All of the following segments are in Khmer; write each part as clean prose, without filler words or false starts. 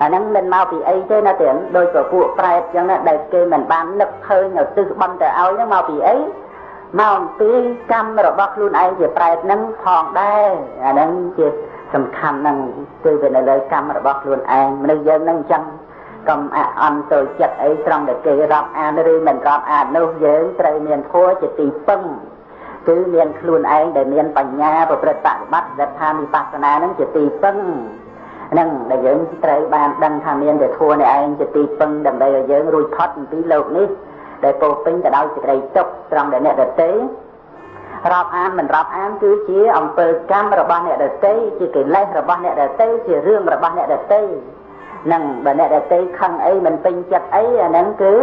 អាហ្នឹងមិនមកពីអីទេណាទៀតដោយក៏ពួកប្រែតអញ្ចឹងណាដែលគេមិនបាននឹកឃើញនៅទិសបន់ទៅឲ្យហ្នឹងមកពីអីមកអំពីកម្មរបស់ខ្លួនឯងជាប្រែតហ្នឹងផងដែរអាហ្នឹងជាសំខាន់ហ្នឹងគឺវានៅលើកម្មរបស់ខ្លួនឯងមនុស្សយើងហ្នឹងអញ្ចឹងកុំអន់ទៅចិត្តអីត្រង់តែគេរាប់អានឬមិនរាប់អាននោះយើងត្រូវមានធម៌ជាទីពឹងគឺមានខ្លួនឯងដែលមានបញ្ញាប្រព្រឹត្តបប្រតិបត្តិដែលថាវិបស្សនាហ្នឹងជាទីពឹងហ្នឹងដែលយើងត្រូវបានដឹងថាមានតែធម៌នេះឯងជាទីពឹងដើម្បីឲ្យយើងរួចផុតពីលោកនេះដែលពោពេញទៅដោយសេចក្តីទុក្ខត្រង់ដែលអ្នកដទៃរាប់អានមិនរាប់អានគឺជាអំពើកម្មរបស់អ្នកដទៃជាកិលេសរបស់អ្នកដទៃជារឿងរបស់អ្នកដទៃហ្នឹងបើអ្នកដទៃខឹងអីមិនពេញចិត្តអីអាហ្នឹងគឺ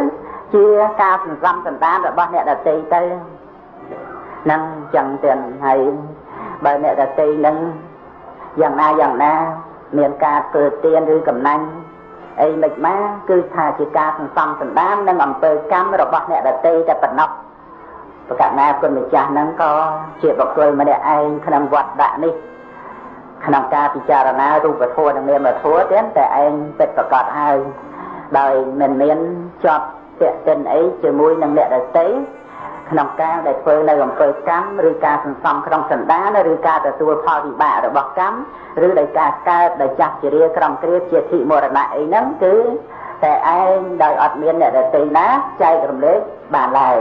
ជាការសន្សំសន្តានរបស់អ្នកដទៃទៅហ្នឹងចឹងទៀតហើយបើអ្នកដទៃហ្នឹងយ៉ាងណាមានការធ្វើទានឬកំណាញ់អីមិនមកគឺថាជាការសន្សំសន្តាននិងអំពើកម្មរបស់អ្នកដទៃតែប៉ុណ្ណោះប្រកាសណាគុណម្ចាស់ហ្នឹងក៏ជាបុគ្គលម្នាក់ឯងក្នុងវត្តដាក់នេះក្នុងការពិចារណារូបធម៌និងនាមធម៌ទៀតតែឯងពិតប្រកបហើយដោយមិនមានជាប់ពាក់ទិនអីជាមួយនឹងអ្នកដទៃក្នុងការដែលធ្វើនៅអំពើកម្មឬការសន្សំក្នុងសន្តានឬការទទួលផលវិបាករបស់កម្មឬដោយការកើតដោយចាស់ជារាក្រំគ្រាជាធិមរណៈអីហ្នឹងគឺតែឯងដោយអត់មានអ្នកដទៃណាចែករំលែកបានឡើយ